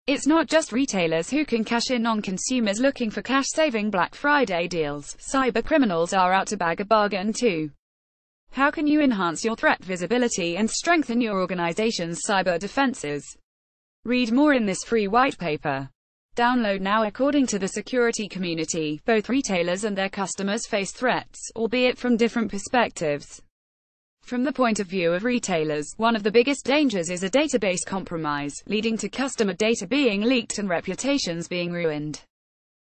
It's not just retailers who can cash in on consumers looking for cash-saving Black Friday deals. Cybercriminals are out to bag a bargain too. How can you enhance your threat visibility and strengthen your organization's cyber defenses? Read more in this free white paper. Download now. According to the security community, both retailers and their customers face threats, albeit from different perspectives. From the point of view of retailers, one of the biggest dangers is a database compromise, leading to customer data being leaked and reputations being ruined.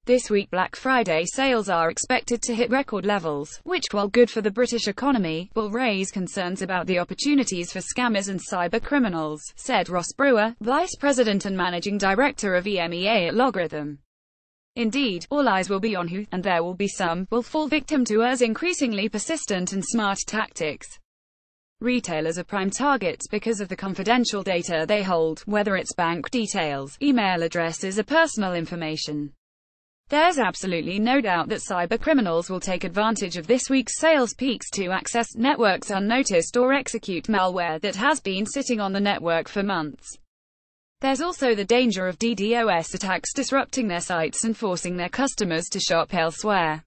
This week Black Friday sales are expected to hit record levels, which, while good for the British economy, will raise concerns about the opportunities for scammers and cyber criminals, said Ross Brewer, Vice President and Managing Director of EMEA at Logarithm. Indeed, all eyes will be on who, and there will be some, will fall victim to us increasingly persistent and smart tactics. Retailers are prime targets because of the confidential data they hold, whether it's bank details, email addresses or personal information. There's absolutely no doubt that cybercriminals will take advantage of this week's sales peaks to access networks unnoticed or execute malware that has been sitting on the network for months. There's also the danger of DDoS attacks disrupting their sites and forcing their customers to shop elsewhere.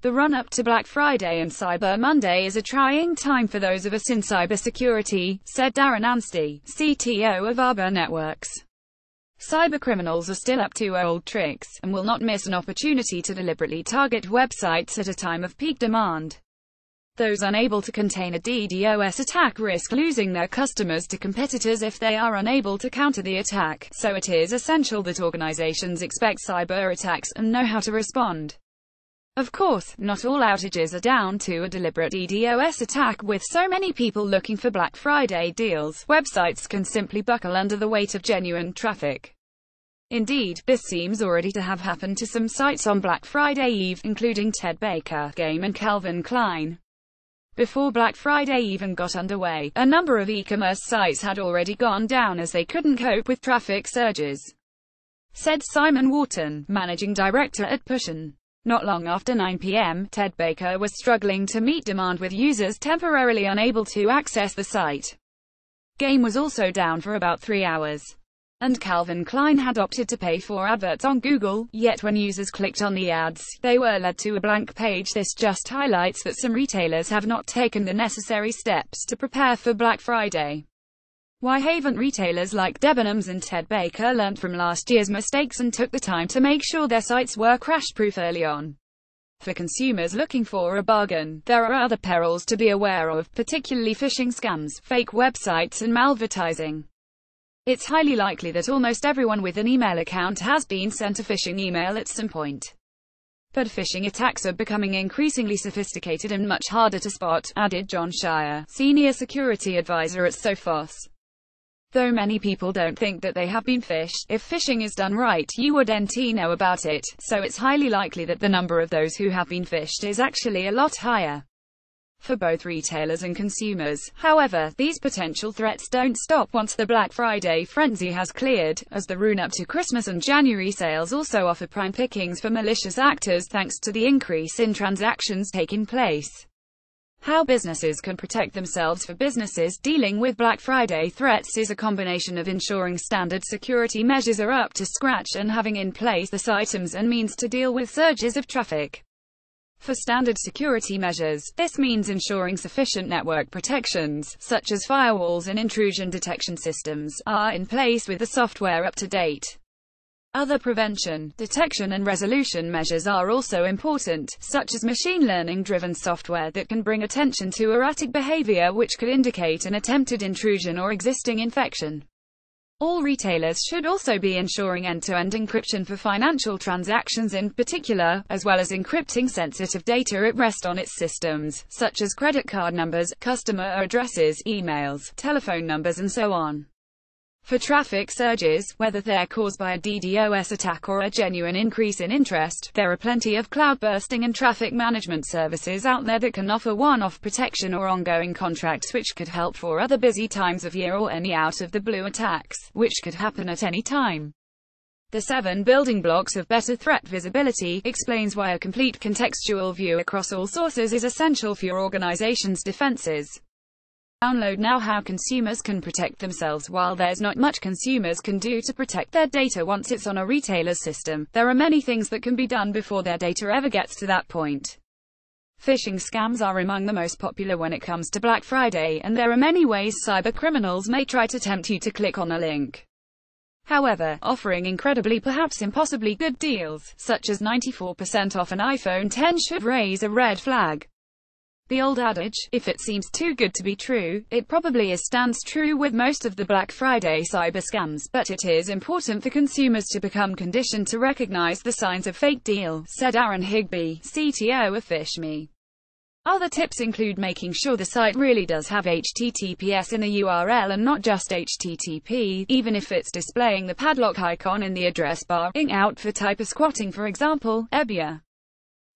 The run-up to Black Friday and Cyber Monday is a trying time for those of us in cybersecurity, said Darren Anstey, CTO of Arbor Networks. Cybercriminals are still up to old tricks, and will not miss an opportunity to deliberately target websites at a time of peak demand. Those unable to contain a DDoS attack risk losing their customers to competitors if they are unable to counter the attack, so it is essential that organizations expect cyber attacks and know how to respond. Of course, not all outages are down to a deliberate DDoS attack. With so many people looking for Black Friday deals, websites can simply buckle under the weight of genuine traffic. Indeed, this seems already to have happened to some sites on Black Friday Eve, including Ted Baker, Game and Calvin Klein. Before Black Friday even got underway, a number of e-commerce sites had already gone down as they couldn't cope with traffic surges, said Simon Wharton, Managing Director at Pushin. Not long after 9 p.m., Ted Baker was struggling to meet demand with users temporarily unable to access the site. Game was also down for about 3 hours. And Calvin Klein had opted to pay for adverts on Google, yet when users clicked on the ads, they were led to a blank page. This just highlights that some retailers have not taken the necessary steps to prepare for Black Friday. Why haven't retailers like Debenhams and Ted Baker learnt from last year's mistakes and took the time to make sure their sites were crash-proof early on? For consumers looking for a bargain, there are other perils to be aware of, particularly phishing scams, fake websites and malvertising. It's highly likely that almost everyone with an email account has been sent a phishing email at some point. But phishing attacks are becoming increasingly sophisticated and much harder to spot, added John Shire, Senior Security Advisor at Sophos. Though many people don't think that they have been phished, if phishing is done right, you wouldn't know about it, so it's highly likely that the number of those who have been phished is actually a lot higher. For both retailers and consumers, however, these potential threats don't stop once the Black Friday frenzy has cleared, as the run-up to Christmas and January sales also offer prime pickings for malicious actors thanks to the increase in transactions taking place. How businesses can protect themselves. For businesses dealing with Black Friday threats is a combination of ensuring standard security measures are up to scratch and having in place the systems and means to deal with surges of traffic. For standard security measures, this means ensuring sufficient network protections, such as firewalls and intrusion detection systems, are in place with the software up to date. Other prevention, detection and resolution measures are also important, such as machine learning-driven software that can bring attention to erratic behavior which could indicate an attempted intrusion or existing infection. All retailers should also be ensuring end-to-end encryption for financial transactions in particular, as well as encrypting sensitive data at rest on its systems, such as credit card numbers, customer addresses, emails, telephone numbers and so on. For traffic surges, whether they're caused by a DDoS attack or a genuine increase in interest, there are plenty of cloud bursting and traffic management services out there that can offer one-off protection or ongoing contracts which could help for other busy times of year or any out-of-the-blue attacks, which could happen at any time. The 7 building blocks of better threat visibility explains why a complete contextual view across all sources is essential for your organization's defenses. Download now how consumers can protect themselves. While there's not much consumers can do to protect their data once it's on a retailer's system, there are many things that can be done before their data ever gets to that point. Phishing scams are among the most popular when it comes to Black Friday, and there are many ways cybercriminals may try to tempt you to click on a link. However, offering incredibly, perhaps impossibly good deals, such as 94% off an iPhone X, should raise a red flag. The old adage, if it seems too good to be true, it probably is, stands true with most of the Black Friday cyber scams, but it is important for consumers to become conditioned to recognize the signs of fake deal, said Aaron Higby, CTO of PhishMe. Other tips include making sure the site really does have HTTPS in the URL and not just HTTP, even if it's displaying the padlock icon in the address bar, ing out for typo squatting, for example, eBay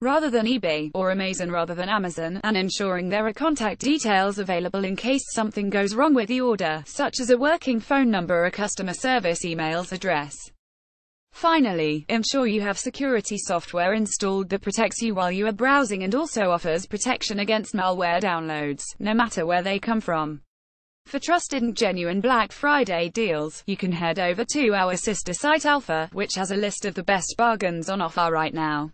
rather than eBay, or Amazon rather than Amazon, and ensuring there are contact details available in case something goes wrong with the order, such as a working phone number or customer service email's address. Finally, ensure you have security software installed that protects you while you are browsing and also offers protection against malware downloads, no matter where they come from. For trusted and genuine Black Friday deals, you can head over to our sister site Alpha, which has a list of the best bargains on offer right now.